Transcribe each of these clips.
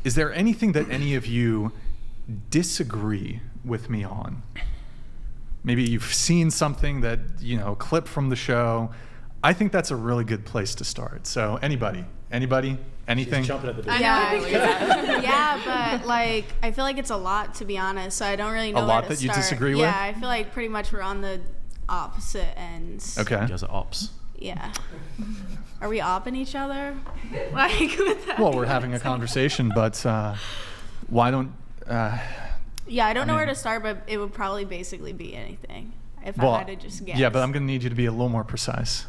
is there anything that any of you disagree with me on? Maybe you've seen something that, a clip from the show. I think that's a really good place to start. So anybody, anything? She's chomping at the bit. Yeah, but I feel like it's a lot, to be honest. So I don't really know where to that you start. disagree with? Yeah, I feel like pretty much we're on the opposite ends. Okay. You guys are ops. Yeah. Are we opping each other? Well, we're having a conversation, but why don't... Yeah, I don't know where to start, but it would probably basically be anything if I had to just guess. Yeah, but I'm going to need you to be a little more precise.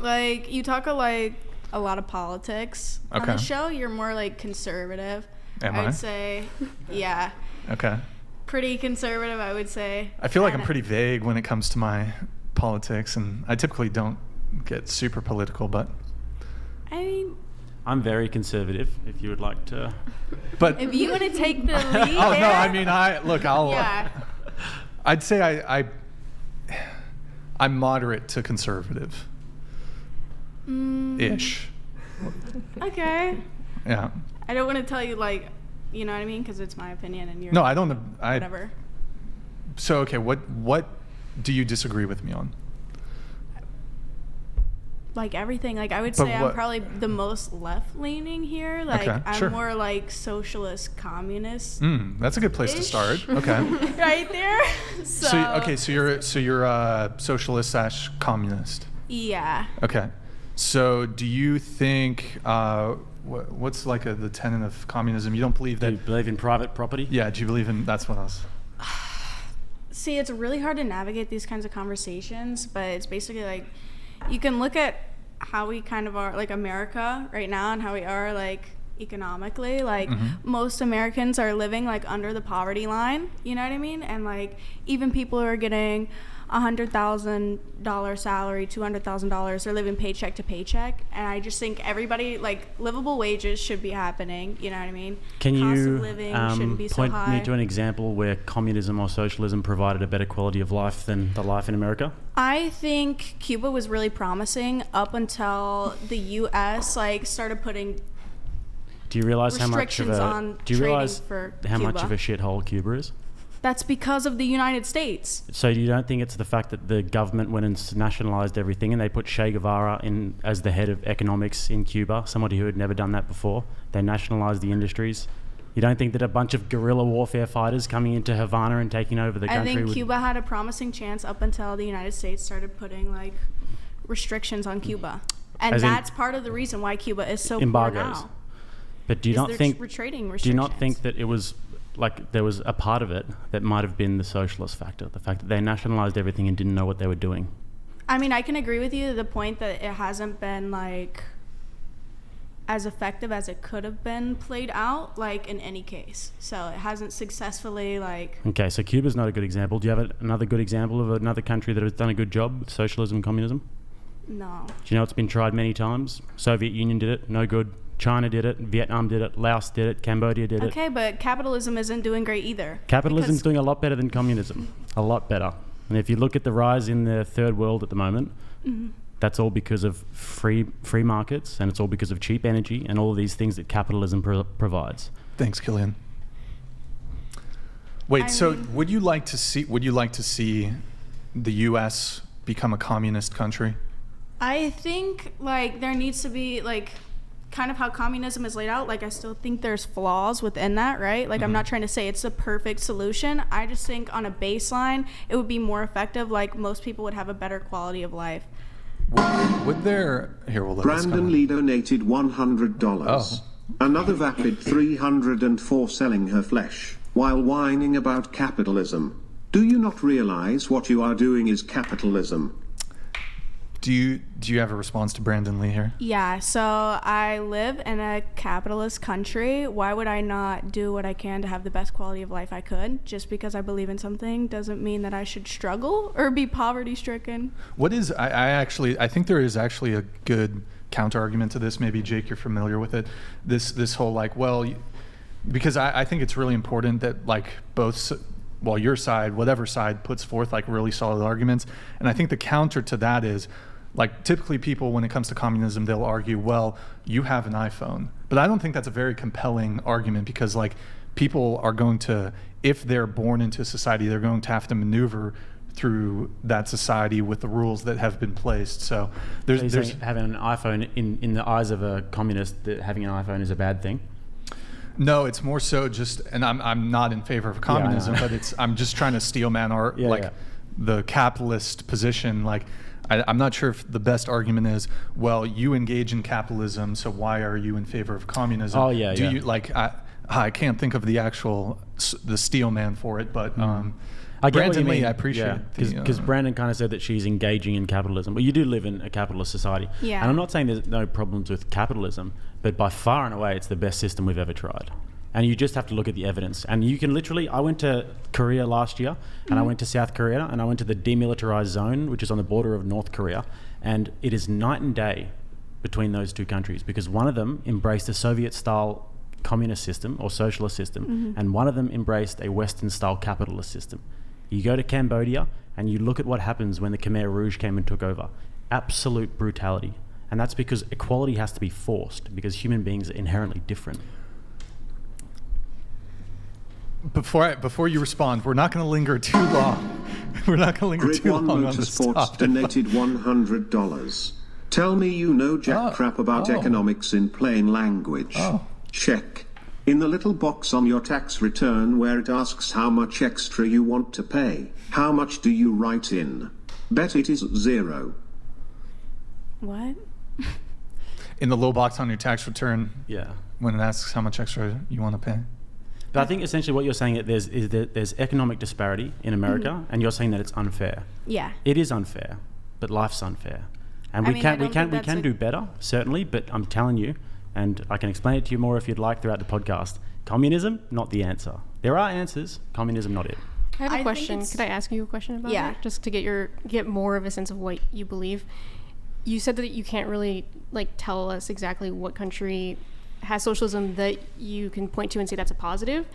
You talk a lot of politics. Okay. On the show, you're more conservative. Am I I? would say, yeah. Okay. Pretty conservative, I would say. I feel like I'm pretty vague when it comes to my politics, and I typically don't get super political, but... I mean... I'm very conservative, if you would like to... But if you want to take the lead Oh, there, no, I mean, I'll... Yeah. I'd say I'm moderate to conservative. Ish. Okay. Yeah. I don't want to tell you, you know what I mean? Because it's my opinion and you're... No, I don't... whatever. So, okay, what do you disagree with me on? Everything. I would say I'm probably the most left-leaning here. I'm more socialist, communist. That's a good place to start. Okay. Right there. So you're socialist / communist. Yeah. Okay. So do you think what's the tenet of communism? You don't believe that? Do you believe in private property? Yeah. Do you believe in? That's what I was. See, it's really hard to navigate these kinds of conversations, but it's basically you can look at how we kind of are America right now and how we are economically. Most Americans are living under the poverty line, you know what I mean? And even people who are getting $100,000 salary, $200,000, they're living paycheck to paycheck. And I just think everybody, livable wages should be happening, you know what I mean? Can Cost you of living shouldn't be so point high. me to an example where communism or socialism provided a better quality of life than the life in America? I think Cuba was really promising up until the U.S. started putting Do you realize how much of restrictions a on do you realize trading for how Cuba. much of a shithole Cuba is? That's because of the United States. So you don't think it's the fact that the government went and nationalized everything and they put Che Guevara in as the head of economics in Cuba, somebody who had never done that before? They nationalized the industries. You don't think that a bunch of guerrilla warfare fighters coming into Havana and taking over the country I think Cuba had a promising chance up until the United States started putting restrictions on Cuba. And that's part of the reason why Cuba is so embargoes. poor now. But do you not think trading restrictions. Do you not think that it was there was a part of it that might have been the socialist factor, the fact that they nationalized everything and didn't know what they were doing? I mean, I can agree with you to the point that it hasn't been as effective as it could have been played out in any case. So it hasn't successfully Okay, so Cuba's not a good example. Do you have another good example of another country that has done a good job with socialism and communism? No. Do you know it's been tried many times? Soviet Union did it, no good. China did it, Vietnam did it, Laos did it, Cambodia did it. Okay, but capitalism isn't doing great either. Capitalism's doing a lot better than communism. A lot better. And if you look at the rise in the third world at the moment, that's all because of free markets, and it's all because of cheap energy and all of these things that capitalism provides. Thanks, Killian. Wait, would you like to see the U.S. become a communist country? I think there needs to be kind of how communism is laid out. I still think there's flaws within that, right? I'm not trying to say it's the perfect solution. I just think on a baseline it would be more effective. Most people would have a better quality of life. Would there... Here, we'll let Brandon Lee donated $100. Oh. Another vapid 304 selling her flesh, while whining about capitalism. Do you not realize what you are doing is capitalism? Do you have a response to Brandon Lee here? Yeah, so I live in a capitalist country. Why would I not do what I can to have the best quality of life I could? Just because I believe in something doesn't mean that I should struggle or be poverty stricken. What is I think there is actually a good counter argument to this. Maybe Jake, you're familiar with it. This whole because I think it's really important that both your side, whatever side, puts forth really solid arguments. And I think the counter to that is Like typically people, when it comes to communism, they'll argue, well, you have an iPhone. But I don't think that's a very compelling argument, because like people are going to, if they're born into a society, they're going to have to maneuver through that society with the rules that have been placed. So there's saying having an iPhone in the eyes of a communist, that having an iPhone is a bad thing? No, it's more so just, and I'm not in favor of communism, but I'm just trying to steelman the capitalist position. Like, I'm not sure if the best argument is, well, you engage in capitalism, so why are you in favor of communism? Oh yeah. You like? I can't think of the steel man for it, but I get Brandon what you mean. Lee, I appreciate because Brandon kind of said that she's engaging in capitalism. Well, you do live in a capitalist society, Yeah. and I'm not saying there's no problems with capitalism, but by far and away, it's the best system we've ever tried. And you just have to look at the evidence. And you can literally, I went to Korea last year, and I went to South Korea, and I went to the demilitarized zone, which is on the border of North Korea, and it is night and day between those two countries, because one of them embraced a Soviet-style communist system or socialist system, and one of them embraced a Western-style capitalist system. You go to Cambodia, and you look at what happens when the Khmer Rouge came and took over. Absolute brutality. And that's because equality has to be forced, because human beings are inherently different. Before you respond, we're not going to linger too long. We're not going to linger Grid too One long on this Motorsports topic. donated $100. Tell me you know jack crap about economics in plain language. Check. In the little box on your tax return where it asks how much extra you want to pay, how much do you write in? Bet it is 0. What? In the little box on your tax return, Yeah. when it asks how much extra you want to pay. But I think essentially what you're saying is that there's economic disparity in America, and you're saying that it's unfair. Yeah. It is unfair, but life's unfair, and I we mean, I can don't think that's do better, certainly. But I'm telling you, and I can explain it to you more if you'd like throughout the podcast. Communism, not the answer. There are answers. Communism, not it. I have I a think question. it's- Could I ask you a question about Yeah. it? Just to get more of a sense of what you believe. You said that you can't really tell us exactly what country has socialism that you can point to and say that's a positive.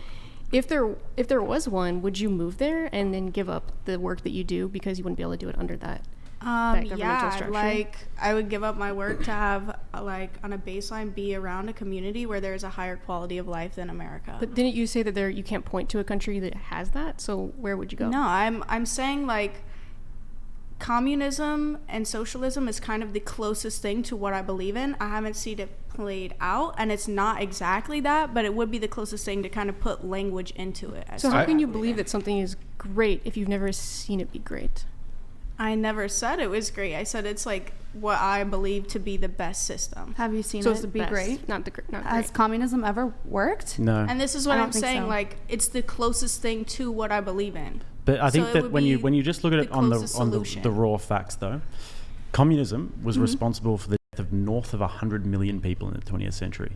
If there was one, would you move there and then give up the work that you do because you wouldn't be able to do it under that governmental Yeah, structure? like I would give up my work to have on a baseline be around a community where there's a higher quality of life than America. But didn't you say that you can't point to a country that has that? So where would you go? No, I'm saying communism and socialism is kind of the closest thing to what I believe in. I haven't seen it played out, and it's not exactly that, but it would be the closest thing to kind of put language into it. So how can you believe that something is great if you've never seen it be great? I never said it was great. I said it's what I believe to be the best system. Have you seen So it's it the be best, great? not great. Has communism ever worked? No. And this is what I I'm don't think saying. so. It's the closest thing to what I believe in. But I think So it that would when be you just look at it the on closest the solution. raw facts, though, communism was responsible for the death of north of 100 million people in the 20th century.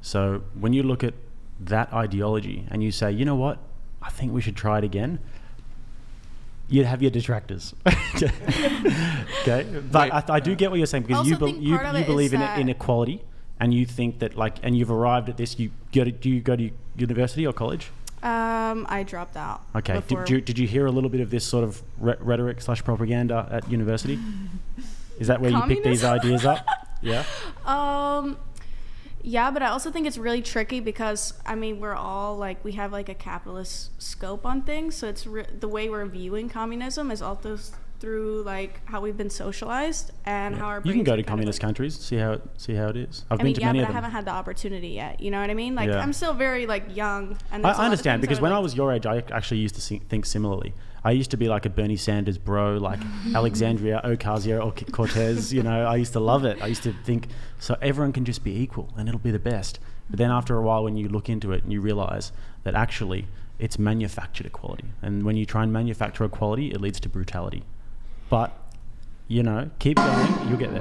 So when you look at that ideology and you say, you know what, I think we should try it again, you'd have your detractors. Okay, but I do get what you're saying, because Also you think part of it is believe in that- inequality, and you think that and you've arrived at this. Do you go to university or college? I dropped out. Okay. before- Did you hear a little bit of this sort of rhetoric / propaganda at university? Is that where you pick these ideas up? Yeah. Yeah, but I also think it's really tricky because we're all we have a capitalist scope on things, so it's the way we're viewing communism is also through how we've been socialized and how our You can brains go are to kind of, communist countries, see how it is. I've I been mean, to yeah, many but of I them. haven't had the opportunity yet. You know what I mean? Yeah. I'm still very young. And there's a lot I of understand, things because that when are, I was your age, I actually used to think similarly. I used to be like a Bernie Sanders bro, like Alexandria Ocasio-Cortez. I used to love it. I used to think, so everyone can just be equal and it'll be the best. But then after a while, when you look into it and you realize that actually it's manufactured equality, and when you try and manufacture equality, it leads to brutality. But keep going, you'll get there.